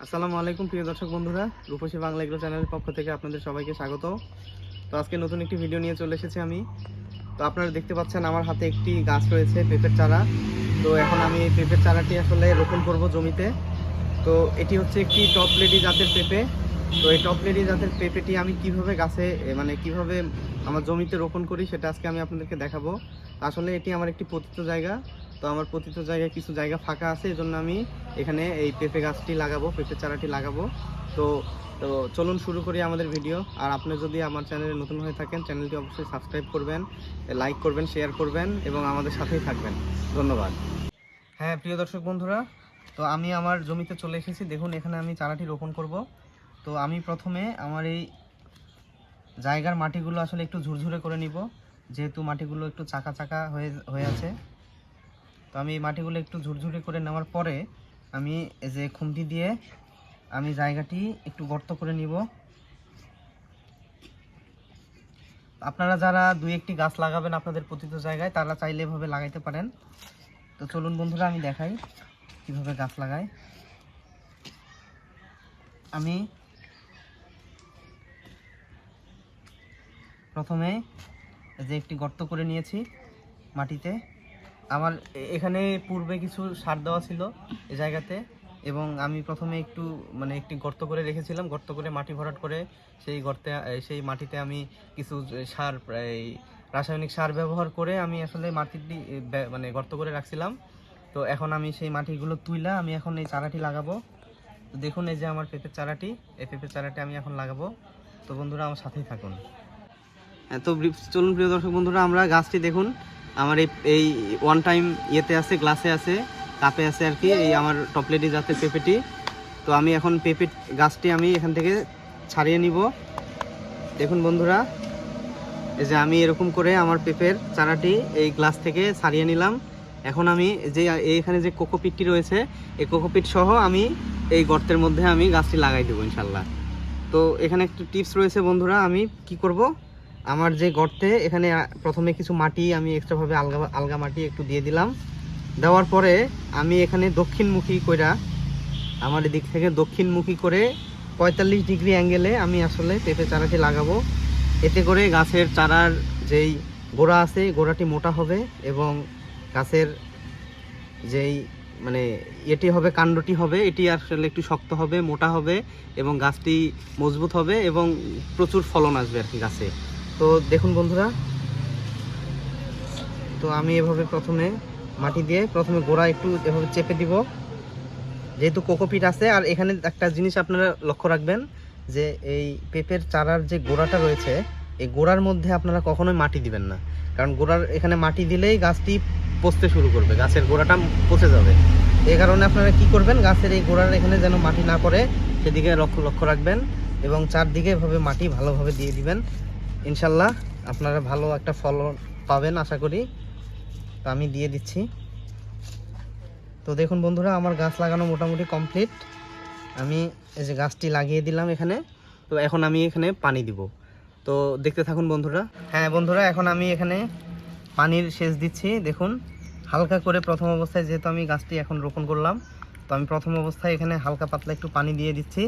আসসালামু আলাইকুম প্রিয় দর্শক বন্ধুরা, রূপসী বাংলা এগ্রো চ্যানেলের পক্ষ থেকে আপনাদের সবাইকে স্বাগত। তো আজকে নতুন একটি ভিডিও নিয়ে চলে এসেছি আমি। তো আপনারা দেখতে পাচ্ছেন আমার হাতে একটি গাছ রয়েছে, পেঁপের চারা। তো এখন আমি এই পেঁপের চারাটি আসলে রোপণ করব জমিতে। তো এটি হচ্ছে একটি টপ লেডি জাতের পেঁপে। তো এই টপ লেডি জাতের পেঁপেটি আমি কিভাবে গাছে কিভাবে আমার জমিতে রোপণ করি সেটা আজকে আমি আপনাদেরকে দেখাবো। আসলে এটি আমার একটি পতিত জায়গা। তো আমার পতিত জায়গায় কিছু জায়গা ফাঁকা আছে, এজন্য আমি এখানে এই পেঁপে গাছটি লাগাবো, পেঁপে চারাটি লাগাবো। তো তো চলুন শুরু করি আমাদের ভিডিও। আর আপনি যদি আমার চ্যানেলে নতুন হয়ে থাকেন, চ্যানেলটি অবশ্যই সাবস্ক্রাইব করবেন, লাইক করবেন, শেয়ার করবেন এবং আমাদের সাথেই থাকবেন। ধন্যবাদ। হ্যাঁ প্রিয় দর্শক বন্ধুরা, তো আমি আমার জমিতে চলে এসেছি। দেখুন এখানে আমি চারাটি রোপণ করব। তো আমি প্রথমে আমার এই জায়গার মাটিগুলো আসলে একটু ঝুরঝুরে করে নিব, যেহেতু মাটিগুলো একটু চাকা চাকা হয়ে আছে। তো আমি এই মাটিগুলো একটু ঝুরঝুরে করে নেওয়ার পরে আমি এই যে খুন্তি দিয়ে আমি জায়গাটি একটু গর্ত করে নিব। আপনারা যারা দুই একটি গাছ লাগাবেন আপনাদের পতিত জায়গায়, তারা চাইলে এভাবে লাগাইতে পারেন। তো চলুন বন্ধুরা আমি দেখাই কিভাবে গাছ লাগাই। আমি প্রথমে যে একটি গর্ত করে নিয়েছি মাটিতে। আমার এখানে পূর্বে কিছু সার দেওয়া ছিল এই জায়গাতে, এবং আমি প্রথমে একটি গর্ত করে রেখেছিলাম। গর্ত করে মাটি ভরাট করে সেই মাটিতে আমি কিছু সার, রাসায়নিক সার ব্যবহার করে আমি আসলে মাটিটি গর্ত করে রাখছিলাম। তো এখন আমি সেই মাটিগুলো তুইলা আমি এখন এই চারাটি লাগাবো। তো দেখুন এই যে আমার পেঁপের চারাটি, এই পেঁপের চারাটি আমি এখন লাগাবো। তো বন্ধুরা আমার সাথেই থাকুন। তো চলুন প্রিয় দর্শক বন্ধুরা, আমরা গাছটি দেখুন আমার এই ওয়ান টাইম ইয়েতে আছে, গ্লাসে আছে, কাপে আছে আর কি, এই আমার টপলেডি জাতের পেঁপেটি। তো আমি এখন পেঁপে গাছটি আমি এখান থেকে ছাড়িয়ে নিব। দেখুন বন্ধুরা, এই যে আমি এরকম করে আমার পেঁপের চারাটি এই গ্লাস থেকে ছাড়িয়ে নিলাম। এখন আমি যে এইখানে যে কোকোপিটটি রয়েছে, এই কোকোপিট সহ আমি এই গর্তের মধ্যে আমি গাছটি লাগাই দেবো ইনশাল্লাহ। তো এখানে একটু টিপস রয়েছে বন্ধুরা, আমি কি করব, আমার যে গর্তে এখানে প্রথমে কিছু মাটি আমি এক্সট্রাভাবে আলগা মাটি একটু দিয়ে দিলাম। দেওয়ার পরে আমি এখানে দক্ষিণমুখী কইরা, আমার দিক থেকে দক্ষিণমুখী করে 45 ডিগ্রি অ্যাঙ্গেলে আমি আসলে পেঁপে চারাটি লাগাবো। এতে করে গাছের চারার যেই গোড়া আছে, গোড়াটি মোটা হবে এবং গাছের যেই এটি হবে, কাণ্ডটি হবে, এটি আসলে একটু শক্ত হবে, মোটা হবে এবং গাছটি মজবুত হবে এবং প্রচুর ফলন আসবে আর কি গাছে। তো দেখুন বন্ধুরা, তো আমি এভাবে প্রথমে মাটি দিয়ে প্রথমে গোড়া একটু এভাবে চেপে দিব, যেহেতু কোকোপিট আছে। আর এখানে একটা জিনিস আপনারা লক্ষ্য রাখবেন, যে এই পেঁপের চারার যে গোড়াটা রয়েছে, এই গোড়ার মধ্যে আপনারা কখনোই মাটি দিবেন না, কারণ গোড়ার এখানে মাটি দিলেই গাছটি পচতে শুরু করবে, গাছের গোড়াটা পচে যাবে। এই কারণে আপনারা কি করবেন, গাছের এই গোড়ার এখানে যেন মাটি না পড়ে সেদিকে লক্ষ্য রাখবেন এবং চারদিকে এভাবে মাটি ভালোভাবে দিয়ে দিবেন। ইনশাল্লাহ আপনারা ভালো একটা ফলন পাবেন আশা করি। তো আমি দিয়ে দিচ্ছি। তো দেখুন বন্ধুরা, আমার গাছ লাগানো মোটামুটি কমপ্লিট। আমি এই যে গাছটি লাগিয়ে দিলাম এখানে। তো এখন আমি এখানে পানি দিব। তো দেখতে থাকুন বন্ধুরা। হ্যাঁ বন্ধুরা, এখন আমি এখানে পানির সেচ দিচ্ছি। দেখুন হালকা করে প্রথম অবস্থায়, যেহেতু আমি গাছটি এখন রোপণ করলাম, তো আমি প্রথম অবস্থায় এখানে হালকা পাতলা একটু পানি দিয়ে দিচ্ছি।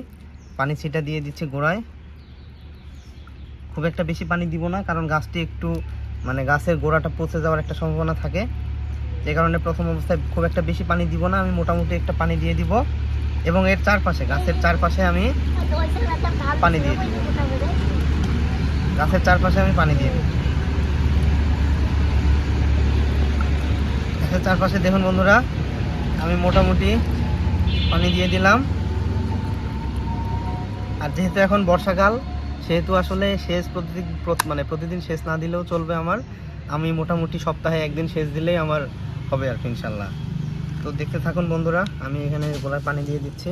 পানি ছিটা দিয়ে দিচ্ছি গোড়ায়। খুব একটা বেশি পানি দিব না, কারণ গাছটি একটু গাছের গোড়াটা পচে যাওয়ার একটা সম্ভাবনা থাকে। যে কারণে প্রথম অবস্থায় খুব একটা বেশি পানি দিব না, আমি মোটামুটি একটা পানি দিয়ে দিব এবং এর চারপাশে, গাছের চারপাশে আমি পানি দিয়ে দিব। গাছের চারপাশে আমি পানি দিয়ে দিব। গাছের চারপাশে দেখুন বন্ধুরা, আমি মোটামুটি পানি দিয়ে দিলাম। আর যেহেতু এখন বর্ষাকাল, সেহেতু আসলে সেচ প্রতিদিন সেচ না দিলেও চলবে আমার। আমি মোটামুটি সপ্তাহে একদিন সেচ দিলেই আমার হবে আর কি ইনশাল্লাহ। তো দেখতে থাকুন বন্ধুরা, আমি এখানে গোলায় পানি দিয়ে দিচ্ছি।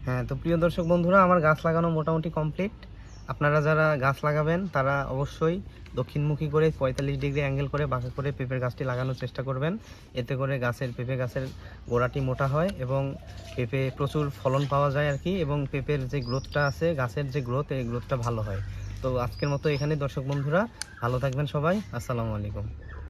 হ্যাঁ, তো প্রিয় দর্শক বন্ধুরা, আমার গাছ লাগানো মোটামুটি কমপ্লিট। আপনারা যারা গাছ লাগাবেন তারা অবশ্যই দক্ষিণমুখী করে 45 ডিগ্রি অ্যাঙ্গেল করে বাঁকা করে পেঁপের গাছটি লাগানোর চেষ্টা করবেন। এতে করে পেঁপে গাছের গোড়াটি মোটা হয় এবং পেঁপে প্রচুর ফলন পাওয়া যায় আর কি, এবং পেঁপের যে গ্রোথটা আছে, গাছের যে গ্রোথ, এই গ্রোথটা ভালো হয়। তো আজকের মতো এখানে দর্শক বন্ধুরা, ভালো থাকবেন সবাই। আসসালামু আলাইকুম।